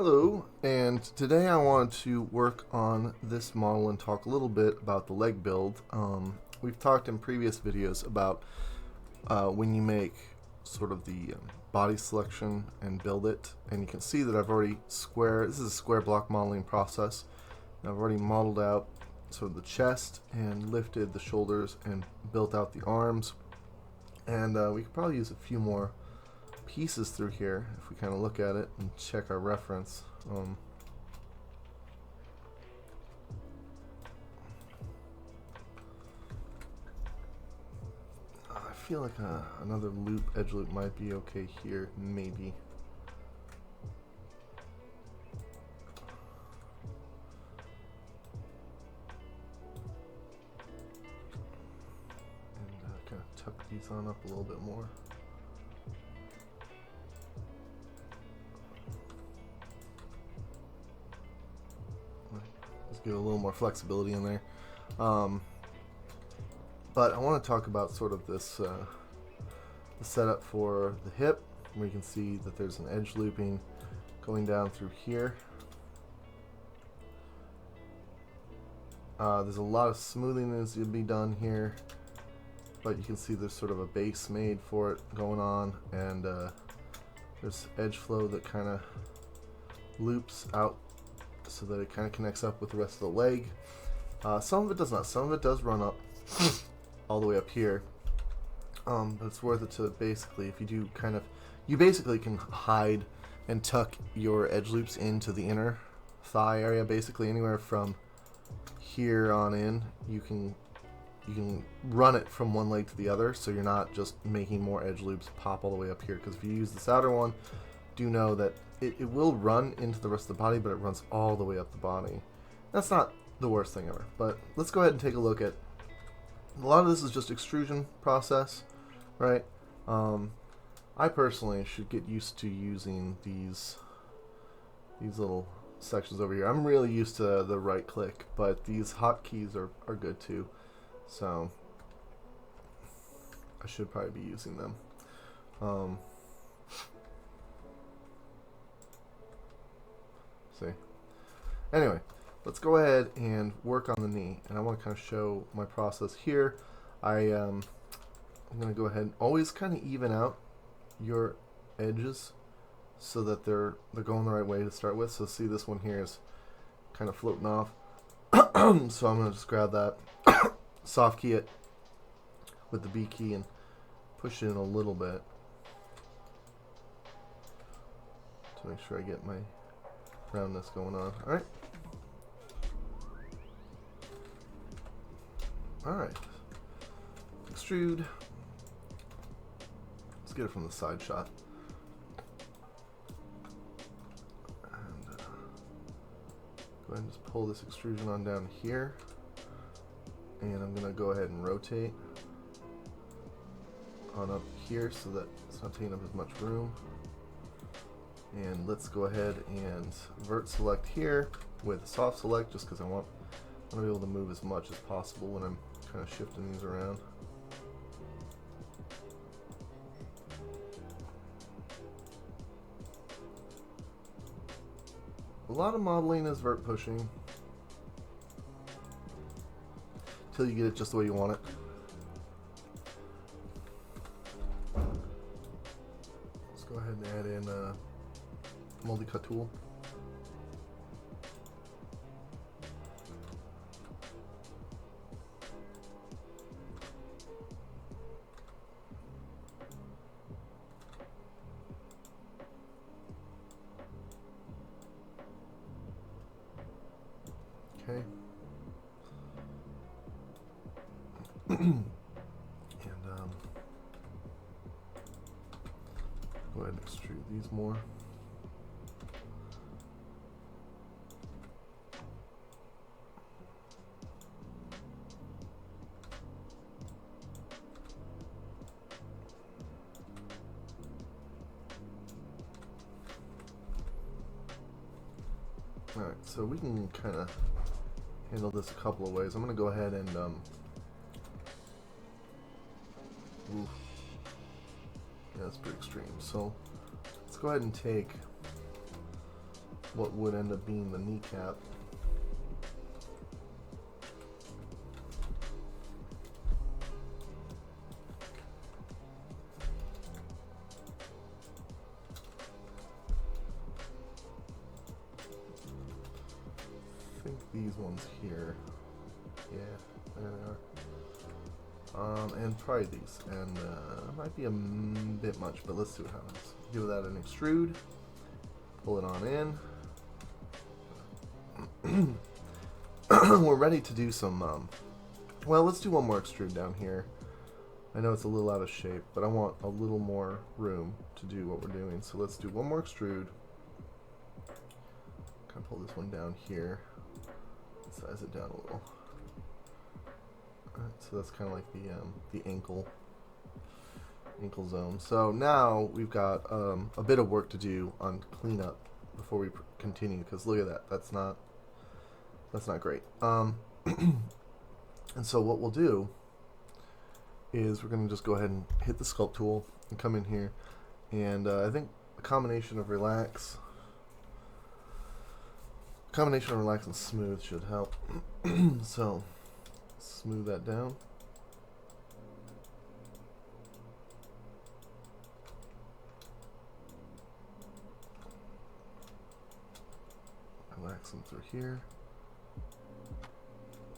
Hello, and today I wanted to work on this model and talk a little bit about the leg build. We've talked in previous videos about when you make sort of the body selection and build it, and you can see that I've already this is a square block modeling process, and I've already modeled out sort of the chest and lifted the shoulders and built out the arms, and we could probably use a few more pieces through here if we kind of look at it and check our reference. I feel like another loop, edge loop might be okay here, maybe. And kind of tuck these on up a little bit more. Let's give a little more flexibility in there. But I want to talk about sort of this the setup for the hip, where you can see that there's an edge looping going down through here. There's a lot of smoothing that needs to be done here, but you can see there's sort of a base made for it going on, and there's edge flow that kind of loops out so that it kind of connects up with the rest of the leg. Some of it does not. Some of it does run up all the way up here. But it's worth it to basically, if you do you basically can hide and tuck your edge loops into the inner thigh area, basically anywhere from here on in. You can run it from one leg to the other, so you're not just making more edge loops pop all the way up here, because if you use this outer one, do know that it will run into the rest of the body, but it runs all the way up the body. That's not the worst thing ever, but let's go ahead and take a look at a lot of this is just extrusion process, right? I personally should get used to using these little sections over here. I'm really used to the right click, but these hotkeys are good too, so I should probably be using them. See. Anyway, let's go ahead and work on the knee, and I want to kind of show my process here. I'm going to go ahead and always kind of even out your edges so that they're going the right way to start with. So see, this one here is kind of floating off. So I'm going to just grab that, soft key it with the B key and push it in a little bit to make sure I get my roundness going on. Alright. Alright. Extrude. Let's get it from the side shot. And go ahead and just pull this extrusion on down here. And I'm going to go ahead and rotate on up here so that it's not taking up as much room. And let's go ahead and vert select here with soft select, just because I want to be able to move as much as possible when I'm kind of shifting these around. A lot of modeling is vert pushing until you get it just the way you want it. Let's go ahead and add in a multi-cut tool. Okay. And go ahead and extrude these more. Alright, so we can kind of handle this a couple of ways. I'm going to go ahead and yeah, that's pretty extreme. So let's go ahead and take what would end up being the kneecap. I think these ones here. Yeah, there they are. And probably these. And might be a bit much, but let's see what happens. Give that an extrude. Pull it on in. We're ready to do some, well, let's do one more extrude down here. I know it's a little out of shape, but I want a little more room to do what we're doing. So let's do one more extrude. Kind of pull this one down here. Size it down a little. Alright, so that's kind of like the ankle zone. So now we've got a bit of work to do on cleanup before we continue, because look at that. That's not great. And so what we'll do is we're going to just go ahead and hit the sculpt tool and come in here, and I think a combination of relax and smooth should help. So smooth that down. Relax them through here.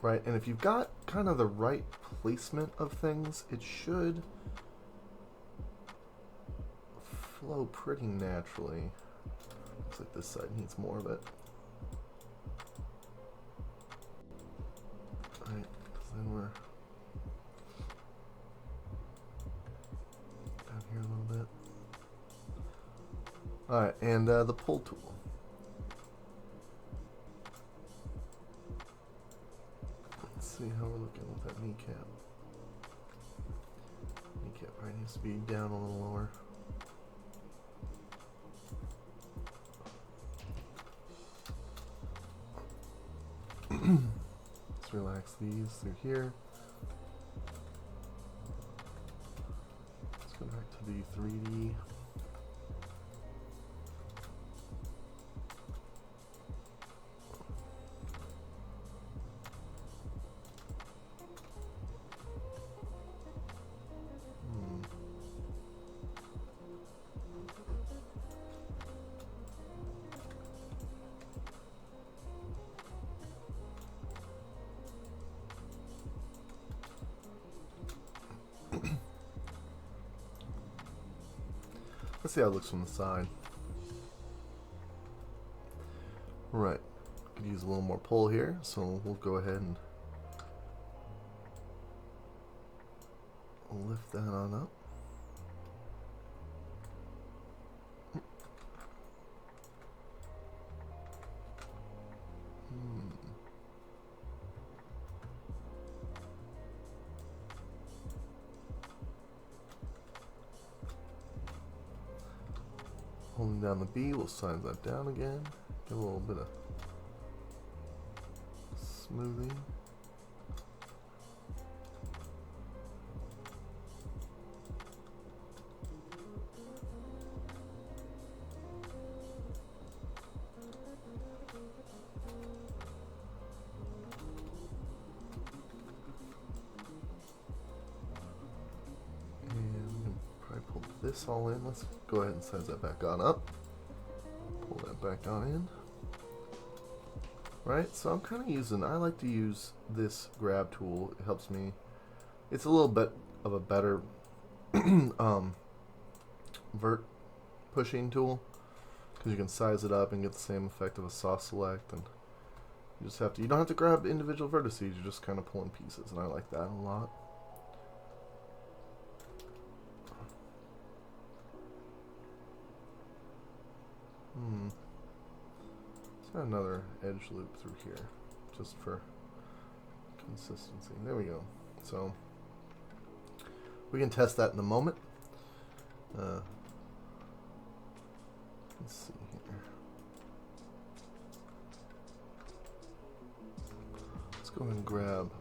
Right, and if you've got kind of the right placement of things, it should flow pretty naturally. Looks like this side needs more of it. Alright, then we're down here a little bit. Alright, and the pull tool. Let's see how we're looking with that kneecap. Kneecap probably needs to be down a little lower. Let's relax these through here. Let's go back to the 3D. Let's see how it looks from the side. Right, could use a little more pull here, so we'll go ahead and lift that on up. Holding down the B, we'll size that down again. Get a little bit of smoothing. This all in. Let's go ahead and size that back on up. Pull that back on in. Right, so I'm kind of using, I like to use this grab tool. It helps me. It's a little bit of a better vert pushing tool, because you can size it up and get the same effect of a soft select, and you just have to, you don't have to grab individual vertices, you're just kind of pulling pieces, and I like that a lot. Let's add another edge loop through here, just for consistency. There we go. So we can test that in a moment. Let's see here. Let's go ahead and grab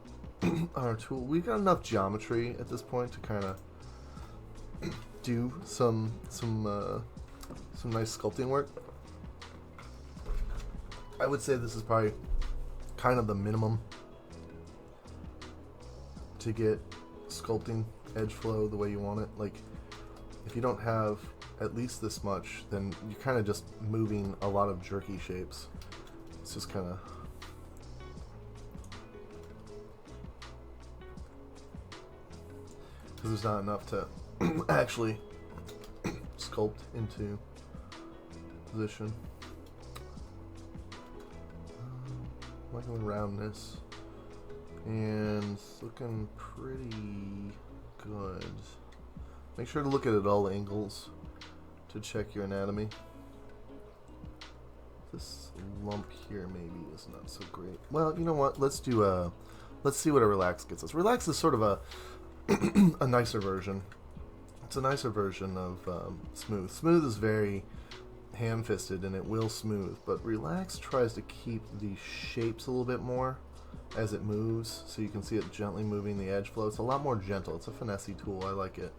our tool. We've got enough geometry at this point to kind of do some nice sculpting work. I would say this is probably kind of the minimum to get sculpting edge flow the way you want it. Like, if you don't have at least this much, then you're kind of just moving a lot of jerky shapes. It's just kind of... because there's not enough to actually sculpt into position. Liking the roundness, and it's looking pretty good. Make sure to look at it at all angles to check your anatomy. This lump here maybe is not so great. Well, you know what? Let's see what a relax gets us. Relax is sort of a a nicer version. It's a nicer version of smooth. Smooth is very ham-fisted and it will smooth, but relax tries to keep the shapes a little bit more as it moves, so you can see it gently moving the edge flow. It's a lot more gentle. It's a finessey tool. I like it.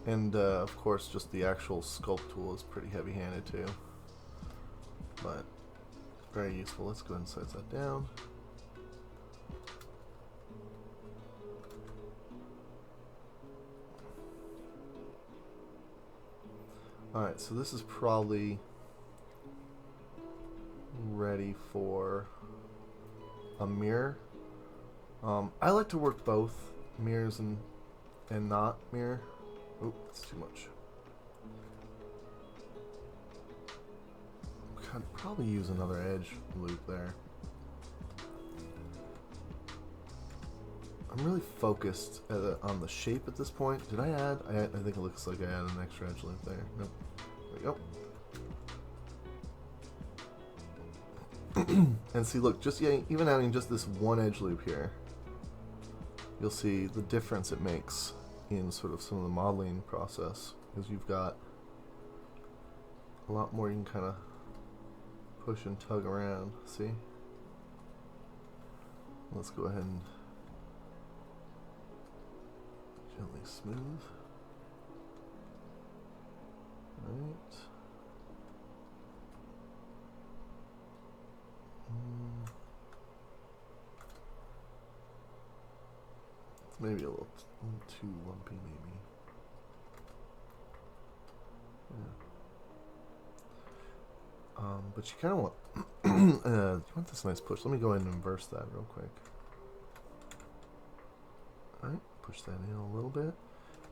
And of course, just the actual sculpt tool is pretty heavy-handed too, but very useful. Let's go ahead and size that down. Alright, so this is probably ready for a mirror. I like to work both mirrors and not mirror. Oh, that's too much. Could probably use another edge loop there. I'm really focused on the shape at this point. Did I add? I think it looks like I added an extra edge loop there. Nope. There we go. And see, look, just even adding just this one edge loop here, you'll see the difference it makes in sort of some of the modeling process, because you've got a lot more you can kind of push and tug around. See? Let's go ahead and gently smooth. Right. It's maybe a little too lumpy, maybe. Yeah. But you kind of want you want this nice push. Let me go ahead and inverse that real quick. All right, push that in a little bit,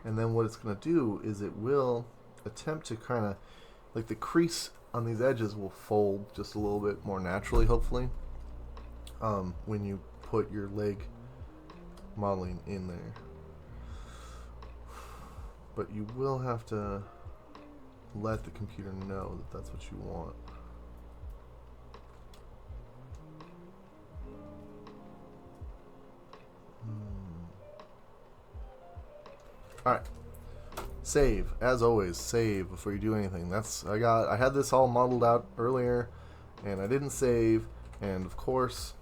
and then what it's going to do is it will attempt to kind of, like, the crease on these edges will fold just a little bit more naturally, hopefully, when you put your leg modeling in there. But you will have to let the computer know that that's what you want. Alright. Save. As always, save before you do anything. I had this all modeled out earlier and I didn't save, and of course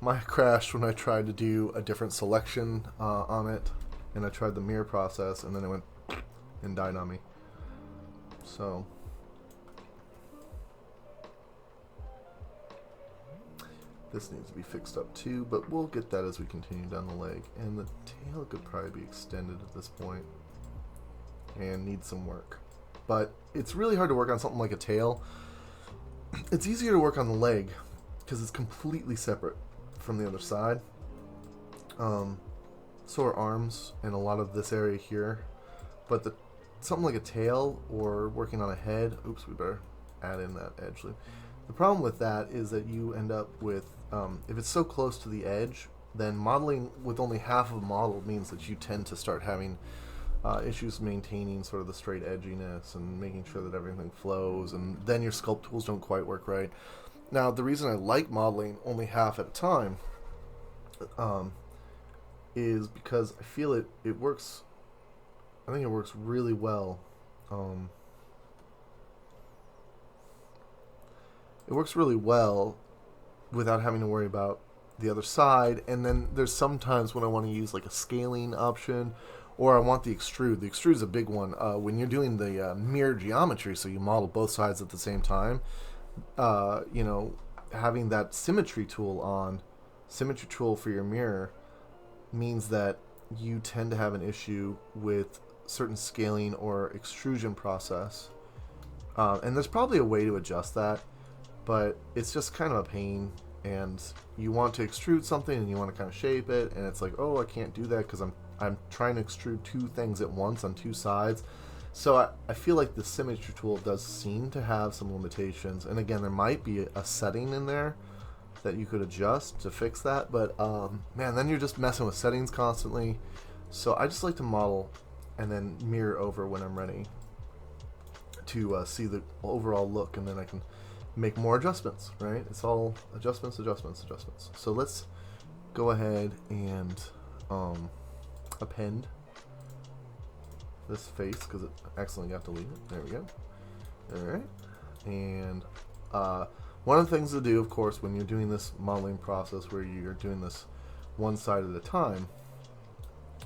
my crashed when I tried to do a different selection on it, and I tried the mirror process and then it went and died on me. So this needs to be fixed up too, but we'll get that as we continue down the leg. And the tail could probably be extended at this point and need some work. But it's really hard to work on something like a tail. It's easier to work on the leg because it's completely separate from the other side. So are arms and a lot of this area here. But something like a tail or working on a head, oops, we better add in that edge loop. The problem with that is that you end up with, if it's so close to the edge, then modeling with only half of a model means that you tend to start having issues maintaining sort of the straight edginess and making sure that everything flows, and then your sculpt tools don't quite work right. Now, the reason I like modeling only half at a time is because I feel it works. I think it works really well. It works really well without having to worry about the other side. And then there's sometimes when I want to use like a scaling option Or I want the extrude. The extrude is a big one. When you're doing the mirror geometry, so you model both sides at the same time, you know, having that symmetry tool on, symmetry tool for your mirror, means that you tend to have an issue with certain scaling or extrusion process. And there's probably a way to adjust that, but it's just kind of a pain. And you want to extrude something and you want to kind of shape it, and it's like, oh, I can't do that because I'm trying to extrude two things at once on two sides. So I feel like the symmetry tool does seem to have some limitations. And again, there might be a setting in there that you could adjust to fix that. But man, then you're just messing with settings constantly. So I just like to model and then mirror over when I'm ready to see the overall look, and then I can make more adjustments, right? It's all adjustments, adjustments, adjustments. So let's go ahead and append this face because it accidentally got deleted. There we go. All right. And one of the things to do, of course, when you're doing this modeling process where you're doing this one side at a time,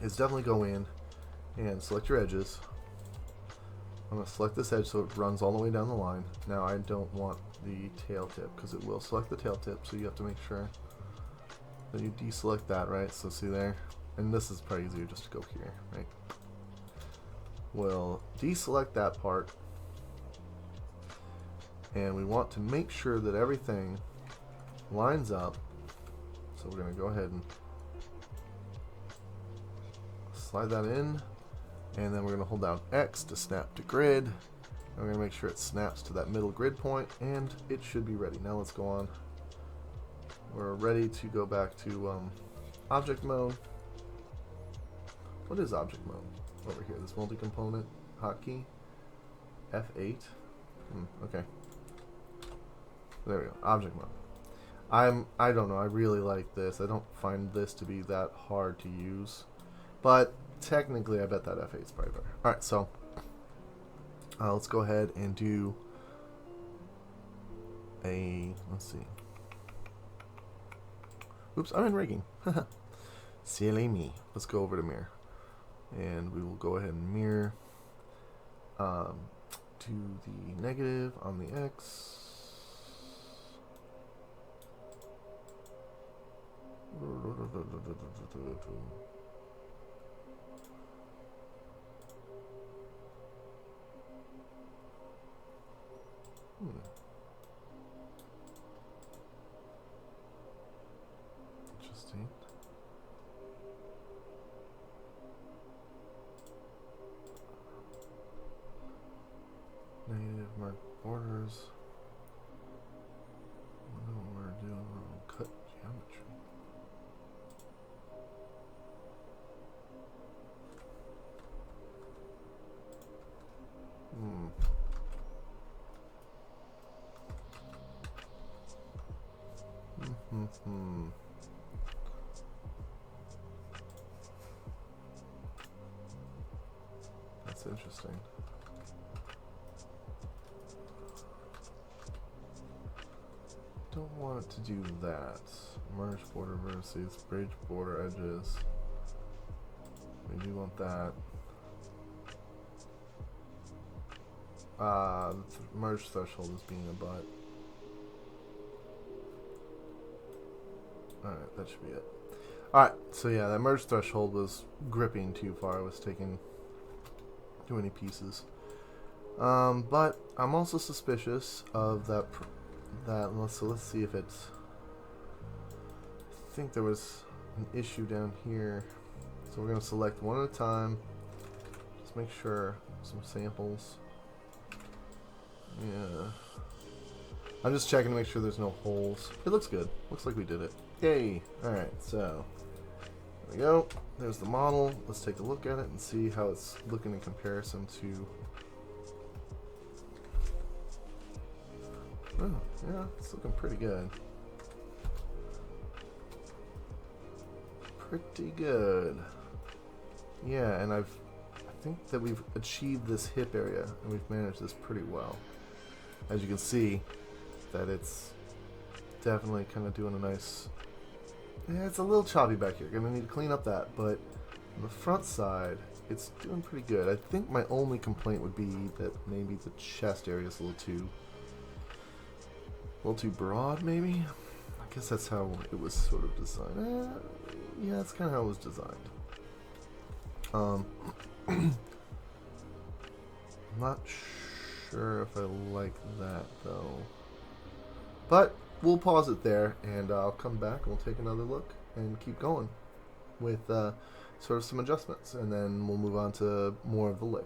is definitely go in and select your edges. I'm going to select this edge so it runs all the way down the line. Now I don't want the tail tip because it will select the tail tip, so you have to make sure that you deselect that, right? So see there? And this is probably easier just to go here, right? We'll deselect that part, and we want to make sure that everything lines up. So we're going to go ahead and slide that in, and then we're going to hold down X to snap to grid. And we're going to make sure it snaps to that middle grid point, and it should be ready. Now let's go on. We're ready to go back to object mode. What is object mode? Over here, this multi-component hotkey, F8. Okay, there we go. Object mode. I don't know. I really like this. I don't find this to be that hard to use, but technically, I bet that F8 is probably better. All right, so let's go ahead and do a. Let's see. Oops, I'm in rigging. Silly me. Let's go over to mirror. And we will go ahead and mirror to the negative on the X. Interesting. Negative mark borders. I wonder what we're doing. Cut geometry. That's interesting. Don't want to do that. Merge border vertices, bridge border edges. We do want that. Merge threshold is being a butt. Alright, that should be it. Alright, so yeah, that merge threshold was gripping too far. I was taking too many pieces. But I'm also suspicious of that. So let's see if it's. I think there was an issue down here. So we're going to select one at a time. Let's make sure. Some samples. Yeah. I'm just checking to make sure there's no holes. It looks good. Looks like we did it. Yay! Alright, so there we go. There's the model. Let's take a look at it and see how it's looking in comparison to. Oh, yeah, it's looking pretty good. Pretty good. Yeah, and I think that we've achieved this hip area, and we've managed this pretty well. As you can see, that it's definitely kind of doing a nice. Yeah, it's a little choppy back here. Gonna need to clean up that, but on the front side, it's doing pretty good. I think my only complaint would be that maybe the chest area is a little too broad, maybe. I guess that's how it was sort of designed. Yeah, that's kind of how it was designed. I'm not sure if I like that though. But we'll pause it there, and I'll come back and we'll take another look and keep going with sort of some adjustments, and then we'll move on to more of the leg.